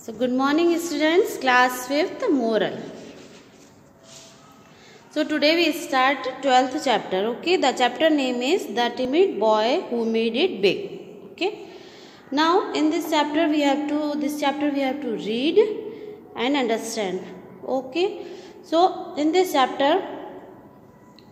So good morning students, class 5th moral. So today we start 12th chapter. Okay, the chapter name is The Timid Boy Who Made It Big. Okay, now in this chapter we have to read and understand. Okay, so in this chapter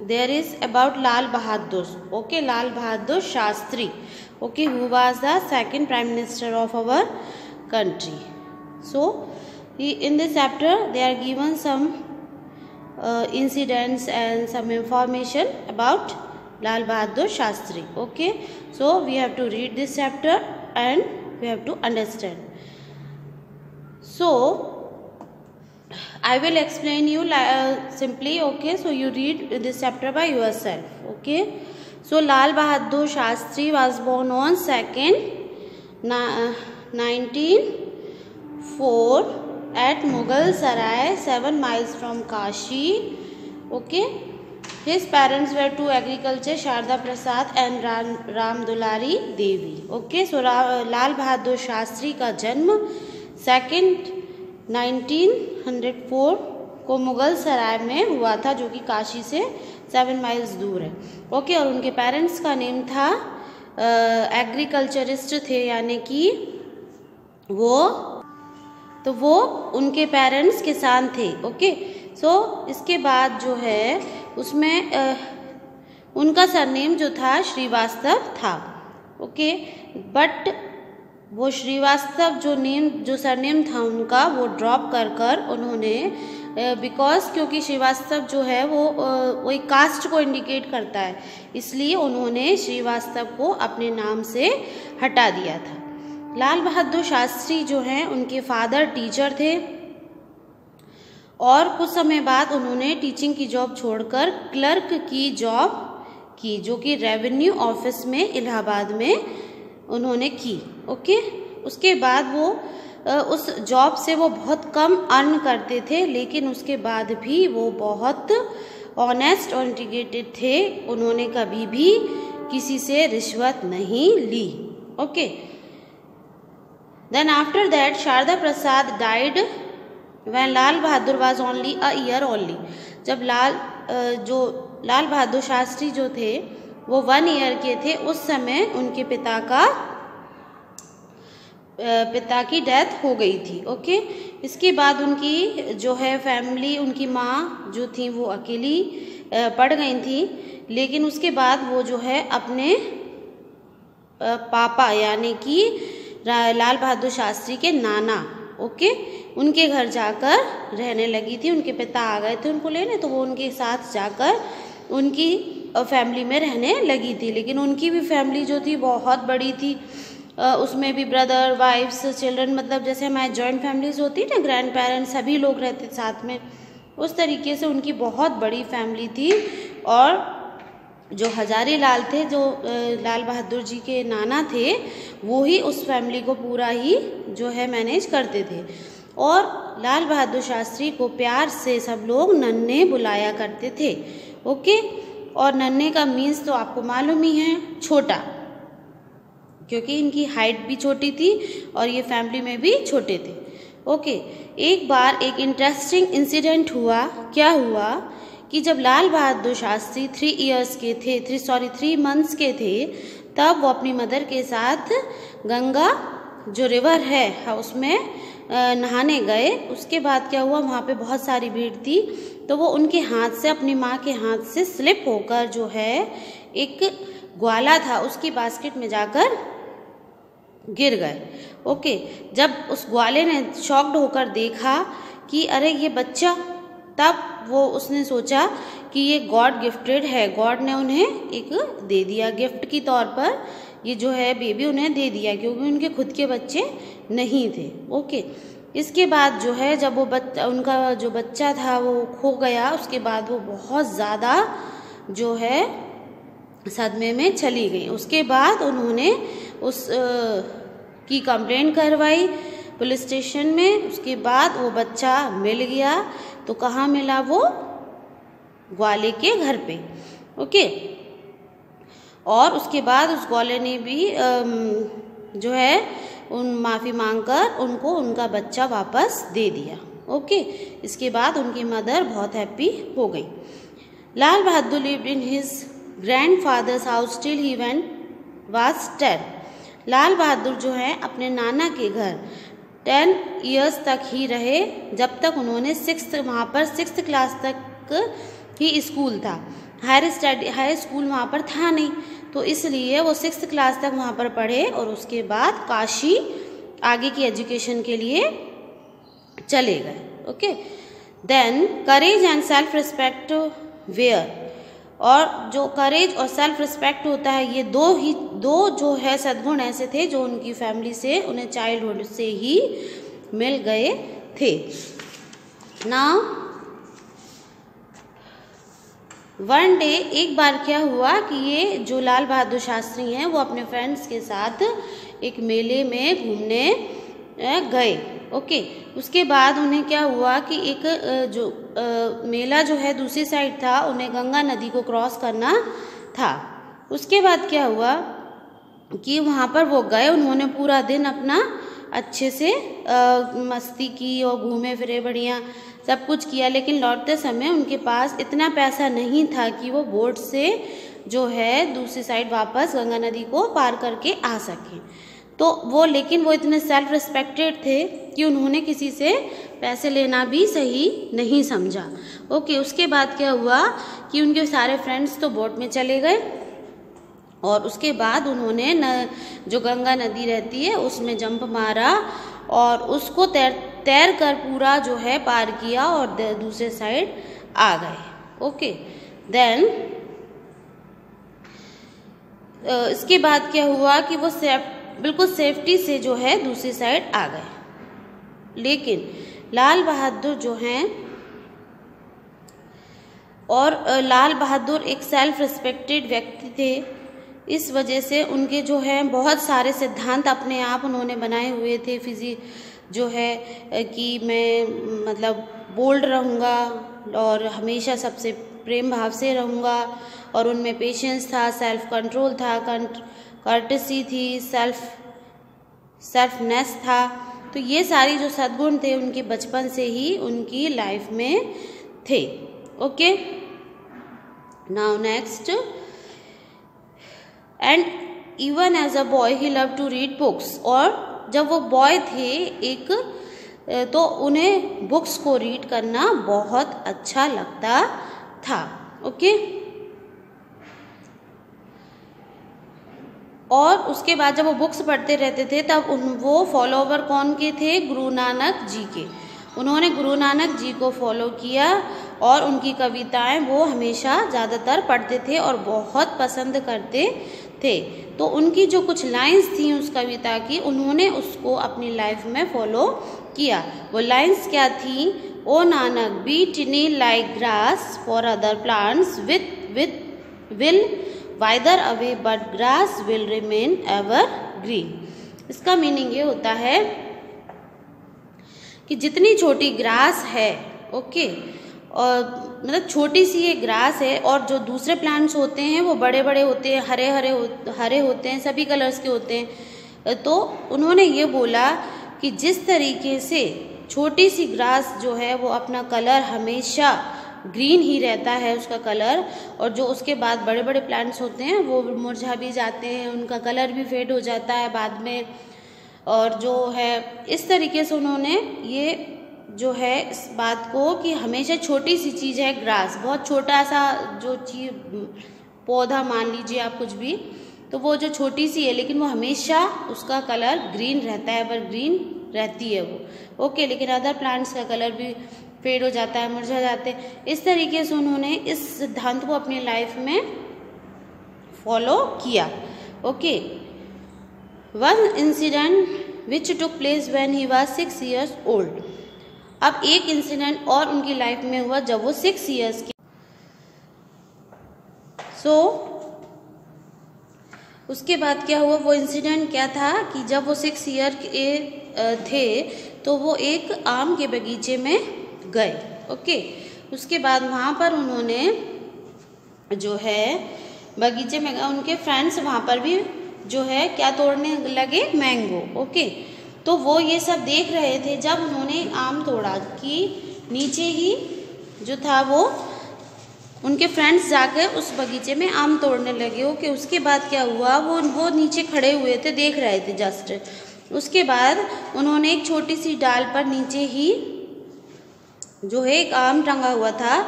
there is about Lal Bahadur. Okay, Lal Bahadur Shastri. Okay, who was the second prime minister of our country. So in this chapter they are given some incidents and some information about Lal Bahadur Shastri. Okay, so we have to read this chapter and we have to understand. So I will explain you simply. Okay, so you read this chapter by yourself. Okay, so Lal Bahadur Shastri was born on 2nd 1904 at Mughal Sarai, 7 miles from Kashi. Okay, his parents were two agriculture, Sharda Prasad and Ram Dulari Devi. Okay, so Lal Bahadur Shastri का जन्म 2nd 1904 को मुगल सराय में हुआ था, जो कि काशी से 7 miles दूर है. ओके, और उनके पेरेंट्स का नेम था एग्रीकल्चरिस्ट थे, यानी कि वो उनके पेरेंट्स किसान थे. ओके, सो इसके बाद जो है उसमें उनका सरनेम जो था श्रीवास्तव था. ओके, बट वो श्रीवास्तव जो सरनेम था उनका वो ड्रॉप कर उन्होंने क्योंकि श्रीवास्तव जो है वो एक कास्ट को इंडिकेट करता है, इसलिए उन्होंने श्रीवास्तव को अपने नाम से हटा दिया था. लाल बहादुर शास्त्री जो हैं उनके फादर टीचर थे और कुछ समय बाद उन्होंने टीचिंग की जॉब छोड़कर क्लर्क की जॉब की, जो कि रेवेन्यू ऑफिस में इलाहाबाद में उन्होंने की. ओके, उसके बाद वो उस जॉब से वो बहुत कम अर्न करते थे, लेकिन उसके बाद भी वो बहुत ऑनेस्ट और इंटीग्रेटेड थे. उन्होंने कभी भी किसी से रिश्वत नहीं ली. Okay, then after that Sharda Prasad died when Lal Bahadur was only a year only. जब लाल बहादुर शास्त्री जो थे वो 1 ईयर के थे, उस समय उनके पिता की डेथ हो गई थी. ओके, इसके बाद उनकी जो है फैमिली, उनकी माँ जो थी वो अकेली पड़ गई थी, लेकिन उसके बाद वो जो है अपने पापा यानी कि लाल बहादुर शास्त्री के नाना, ओके, उनके घर जाकर रहने लगी थी. उनके पिता आ गए थे उनको लेने, तो वो उनके साथ जाकर उनकी फैमिली में रहने लगी थी. लेकिन उनकी भी फैमिली जो थी बहुत बड़ी थी, उसमें भी ब्रदर, वाइफ्स, चिल्ड्रन, मतलब जैसे हमारी जॉइंट फैमिलीज होती ना, ग्रैंड पेरेंट्स सभी लोग रहते साथ में, उस तरीके से उनकी बहुत बड़ी फैमिली थी. और जो हजारी लाल थे, जो लाल बहादुर जी के नाना थे, वो ही उस फैमिली को पूरा ही जो है मैनेज करते थे. और लाल बहादुर शास्त्री को प्यार से सब लोग नन्हे बुलाया करते थे. ओके, और नन्हे का मीन्स तो आपको मालूम ही है, छोटा, क्योंकि इनकी हाइट भी छोटी थी और ये फैमिली में भी छोटे थे. ओके, एक बार एक इंटरेस्टिंग इंसिडेंट हुआ. क्या हुआ कि जब लाल बहादुर शास्त्री 3 मंथ्स के थे, तब वो अपनी मदर के साथ गंगा जो रिवर है उसमें नहाने गए. उसके बाद क्या हुआ, वहाँ पे बहुत सारी भीड़ थी, तो वो उनके हाथ से, अपनी माँ के हाथ से स्लिप होकर जो है एक ग्वाला था उसकी बास्केट में जाकर गिर गए. ओके, जब उस ग्वाले ने शॉक्ड होकर देखा कि अरे ये बच्चा, तब उसने सोचा कि ये गॉड गिफ्टेड है, गॉड ने उन्हें एक दे दिया गिफ्ट की तौर पर, ये जो है बेबी उन्हें दे दिया, क्योंकि उनके खुद के बच्चे नहीं थे. ओके, इसके बाद जो है जब वो उनका जो बच्चा था वो खो गया, उसके बाद वो बहुत ज़्यादा जो है सदमे में चली गई. उसके बाद उन्होंने की कंप्लेंट करवाई पुलिस स्टेशन में. उसके बाद वो बच्चा मिल गया. तो कहाँ मिला? वो ग्वाले के घर पे. ओके, और उसके बाद उस ग्वाले ने भी जो है माफ़ी मांगकर उनको उनका बच्चा वापस दे दिया। ओके, इसके बाद उनकी मदर बहुत हैप्पी हो गई। Lal Bahadur lived in his grandfather's house till he was 10। Lal Bahadur जो है अपने नाना के घर 10 इयर्स तक ही रहे, जब तक उन्होंने वहाँ पर 6th क्लास तक ही स्कूल था। हायर स्कूल वहाँ पर था नहीं, तो इसलिए वो 6th क्लास तक वहाँ पर पढ़े और उसके बाद काशी आगे की एजुकेशन के लिए चले गए। Okay, then courage and self respect were, और जो करेज और सेल्फ रिस्पेक्ट होता है, ये दो जो है सद्गुण ऐसे थे जो उनकी फैमिली से उन्हें चाइल्डहुड से ही मिल गए थे। नाउ वन डे, एक बार क्या हुआ कि ये जो लाल बहादुर शास्त्री हैं वो अपने फ्रेंड्स के साथ एक मेले में घूमने गए। ओके, उसके बाद उन्हें क्या हुआ कि एक जो मेला जो है दूसरी साइड था, उन्हें गंगा नदी को क्रॉस करना था। उसके बाद क्या हुआ कि वहाँ पर वो गए, उन्होंने पूरा दिन अपना अच्छे से मस्ती की और घूमे फिरे, बढ़िया सब कुछ किया, लेकिन लौटते समय उनके पास इतना पैसा नहीं था कि वो बोट से जो है दूसरी साइड वापस गंगा नदी को पार करके आ सकें। तो लेकिन वो इतने सेल्फ रिस्पेक्टेड थे कि उन्होंने किसी से पैसे लेना भी सही नहीं समझा। ओके, उसके बाद क्या हुआ कि उनके सारे फ्रेंड्स तो बोट में चले गए और उसके बाद उन्होंने जो गंगा नदी रहती है उसमें जंप मारा और उसको तैर कर पूरा जो है पार किया और दूसरे साइड आ गए। ओके, देन इसके बाद क्या हुआ कि वो बिल्कुल सेफ्टी से जो है दूसरी साइड आ गए। लेकिन लाल बहादुर जो हैं, और लाल बहादुर एक सेल्फ रिस्पेक्टेड व्यक्ति थे, इस वजह से उनके जो है बहुत सारे सिद्धांत अपने आप उन्होंने बनाए हुए थे। जो है कि मैं मतलब बोल्ड रहूँगा और हमेशा सबसे प्रेम भाव से रहूँगा, और उनमें पेशेंस था, सेल्फ कंट्रोल था, कर्टेसी थी, सेल्फनेस था। तो ये सारी जो सद्गुण थे उनके बचपन से ही उनकी लाइफ में थे। Okay, now next, and even as a boy he love to read books, और जब वो बॉय थे एक तो उन्हें बुक्स को रीड करना बहुत अच्छा लगता था। ओके, और उसके बाद जब वो बुक्स पढ़ते रहते थे तब वो फॉलोवर कौन के थे? गुरु नानक जी के। उन्होंने गुरु नानक जी को फॉलो किया और उनकी कविताएं वो हमेशा ज़्यादातर पढ़ते थे और बहुत पसंद करते थे। तो उनकी जो कुछ लाइंस थी उस कविता की, उन्होंने उसको अपनी लाइफ में फॉलो किया। वो लाइंस क्या थी? O Nanak, be tiny like grass for other plants with will wither away but grass will remain evergreen. इसका मीनिंग ये होता है कि जितनी छोटी ग्रास है, ओके, और मतलब छोटी सी ये ग्रास है, और जो दूसरे प्लांट्स होते हैं वो बड़े बड़े होते हैं, हरे होते हैं, सभी कलर्स के होते हैं। तो उन्होंने ये बोला कि जिस तरीके से छोटी सी ग्रास जो है वो अपना कलर हमेशा ग्रीन ही रहता है उसका कलर, और जो उसके बाद बड़े बड़े प्लांट्स होते हैं वो मुरझा भी जाते हैं, उनका कलर भी फेड हो जाता है बाद में। और जो है इस तरीके से उन्होंने ये जो है इस बात को कि हमेशा छोटी सी चीज़ है ग्रास, बहुत छोटा सा जो चीज़ पौधा मान लीजिए आप कुछ भी, तो वो जो छोटी सी है लेकिन वो हमेशा उसका कलर ग्रीन रहता है, एवर ग्रीन रहती है वो। ओके, लेकिन अदर प्लांट्स का कलर भी फेड हो जाता है, मुरझा जाते हैं। इस तरीके से उन्होंने इस सिद्धांत को अपनी लाइफ में फॉलो किया। Okay, one incident which took place when he was 6 years old। अब एक इंसिडेंट और उनकी लाइफ में हुआ जब वो 6 years के। उसके बाद क्या हुआ? वो इंसिडेंट क्या था कि जब वो 6 year के थे तो वो एक आम के बगीचे में गए। ओके, उसके बाद वहाँ पर उन्होंने जो है बगीचे में गए, उनके फ्रेंड्स वहाँ पर भी जो है क्या तोड़ने लगे, मैंगो। ओके, तो वो ये सब देख रहे थे जब उन्होंने आम तोड़ा कि नीचे ही जो था वो उनके फ्रेंड्स जाकर उस बगीचे में आम तोड़ने लगे। ओके, उसके बाद क्या हुआ, वो नीचे खड़े हुए थे, देख रहे थे जस्ट। उसके बाद उन्होंने एक छोटी सी डाल पर नीचे ही जो है एक आम टंगा हुआ था,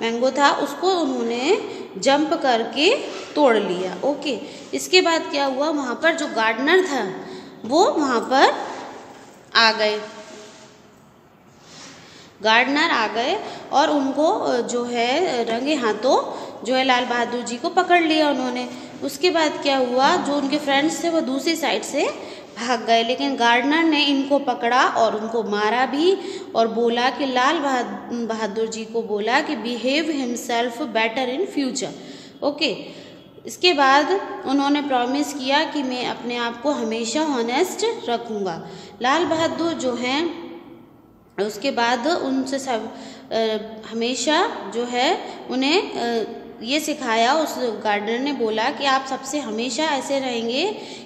मैंगो था, उसको उन्होंने जंप करके तोड़ लिया। ओके, इसके बाद क्या हुआ, वहाँ पर जो गार्डनर था वो वहाँ पर आ गए, गार्डनर आ गए और उनको जो है रंगे हाथों जो है लाल बहादुर जी को पकड़ लिया उन्होंने। उसके बाद क्या हुआ, जो उनके फ्रेंड्स थे वो दूसरी साइड से भाग गए, लेकिन गार्डनर ने इनको पकड़ा और उनको मारा भी और बोला कि लाल बहादुर जी को बोला कि behave himself better in future. Okay, इसके बाद उन्होंने प्रॉमिस किया कि मैं अपने आप को हमेशा ऑनेस्ट रखूँगा। लाल बहादुर जो हैं उसके बाद उनसे सब हमेशा जो है उन्हें ये सिखाया, उस गार्डनर ने बोला कि आप सबसे हमेशा ऐसे रहेंगे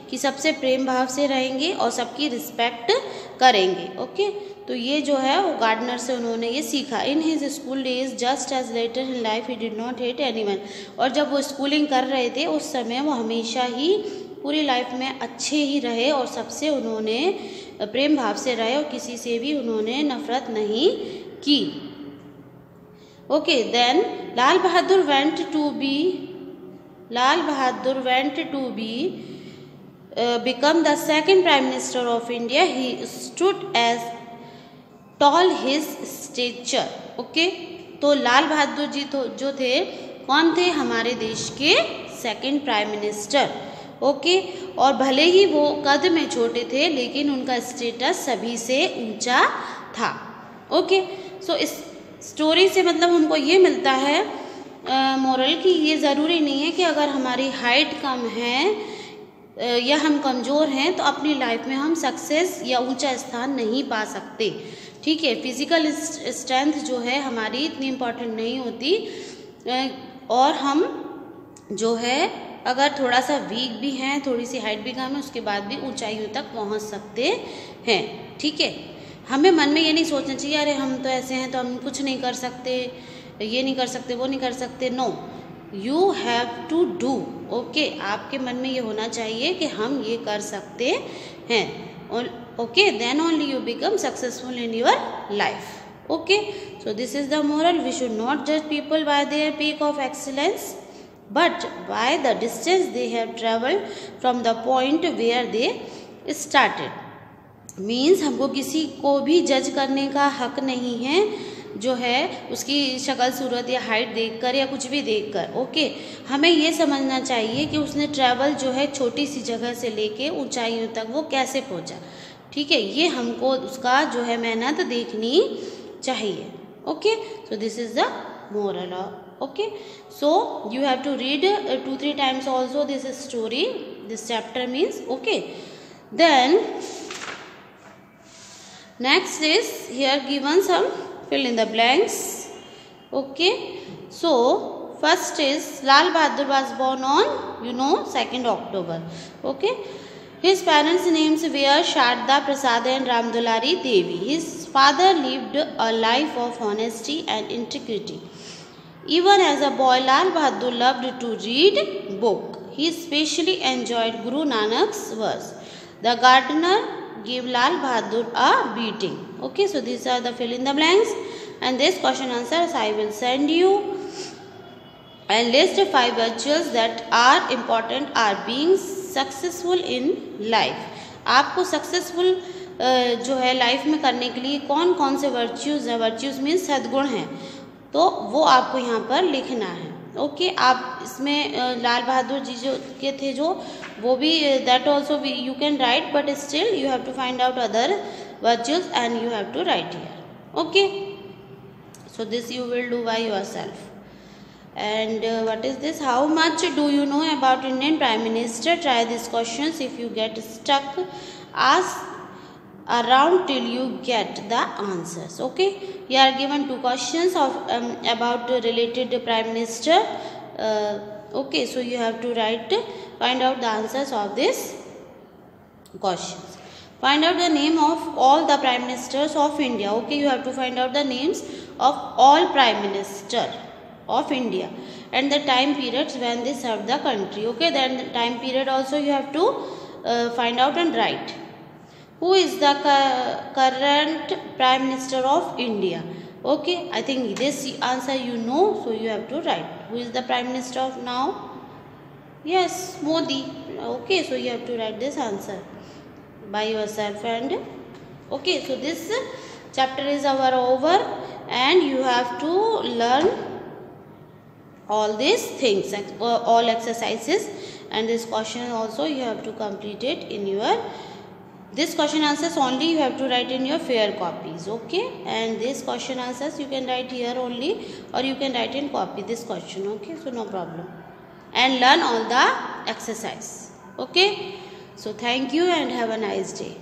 कि सबसे प्रेम भाव से रहेंगे और सबकी रिस्पेक्ट करेंगे। ओके, तो ये जो है वो गार्डनर से उन्होंने ये सीखा। In his school days just as later in life he did not hate anyone. और जब वो स्कूलिंग कर रहे थे उस समय वो हमेशा ही पूरी लाइफ में अच्छे ही रहे और सबसे उन्होंने प्रेम भाव से रहे और किसी से भी उन्होंने नफरत नहीं की। Okay, then Lal Bahadur went to be become the second prime minister of India. He stood as tall his stature. Okay, तो लाल बहादुर जी तो जो थे कौन थे, हमारे देश के सेकंड प्राइम मिनिस्टर। ओके, और भले ही वो कद में छोटे थे लेकिन उनका स्टेटस सभी से ऊंचा था। ओके, सो इस स्टोरी से मतलब हमको ये मिलता है मोरल कि ये ज़रूरी नहीं है कि अगर हमारी हाइट कम है या हम कमज़ोर हैं तो अपनी लाइफ में हम सक्सेस या ऊंचा स्थान नहीं पा सकते। ठीक है, फिज़िकल स्ट्रेंथ जो है हमारी इतनी इम्पॉर्टेंट नहीं होती और हम जो है अगर थोड़ा सा वीक भी हैं, थोड़ी सी हाइट भी कम है, उसके बाद भी ऊंचाइयों तक पहुंच सकते हैं। ठीक है, हमें मन में ये नहीं सोचना चाहिए अरे हम तो ऐसे हैं तो हम कुछ नहीं कर सकते, ये नहीं कर सकते, वो नहीं कर सकते। No, you have to do. Okay, आपके मन में ये होना चाहिए कि हम ये कर सकते हैं। Okay, then only you become successful in your life. Okay, so this is the moral, we should not जज people by their peak of excellence but by the distance they have traveled from the point where they started. Means हमको किसी को भी जज करने का हक नहीं है जो है उसकी शक्ल सूरत या हाइट देखकर या कुछ भी देखकर। ओके, हमें ये समझना चाहिए कि उसने ट्रैवल जो है छोटी सी जगह से लेके ऊंचाइयों तक वो कैसे पहुंचा। ठीक है, ये हमको उसका जो है मेहनत देखनी चाहिए। Okay, so this is the moral. Okay, so you have to read 2-3 times also this story, this chapter means. Okay, then next is here given some fill in the blanks. Okay, so first is Lal Bahadur was born on 2nd October. Okay, his parents' names were Sharda Prasad and Ramdulari Devi. His father lived a life of honesty and integrity. Even as a boy, Lal Bahadur loved to read book. He especially enjoyed Guru Nanak's verse. The gardener gave Lal Bahadur a beating. Okay, so these are the fill in the blanks, and this question answers I will send you. And list 5 virtues that are important are being successful in life. आपको successful जो है life में करने के लिए कौन कौन से वर्च्यूज़ हैं, वर्च्यूज़ मीन्स सद्गुण हैं, तो वो आपको यहाँ पर लिखना है। ओके, आप इसमें लाल बहादुर जी जो के थे जो वो भी that also you can write, but still you have to find out other virtues and you have to write here. Okay, so this you will do by yourself. And what is this? How much do you know about Indian Prime Minister? Try these questions. If you get stuck, ask around till you get the answers. Okay, here are given 2 questions of about related Prime Minister. Okay, so you have to find out the answers of this questions. Find out the name of all the prime ministers of India. Okay, you have to find out the names of all prime minister of India and the time periods when they served the country. Okay, then the time period also you have to find out and write. Who is the current prime minister of India? Okay, I think this answer you know, so you have to write. Who is the prime minister of now? Yes, Modi. Okay, so you have to write this answer by yourself. And okay, so this chapter is over and you have to learn all these things, all exercises, and this question also you have to complete it in your, this question answers only you have to write in your fair copies. Okay, and this question answers you can write here only, or you can write in copy this question. Okay, so no problem, and learn all the exercise. Okay, so thank you and have a nice day.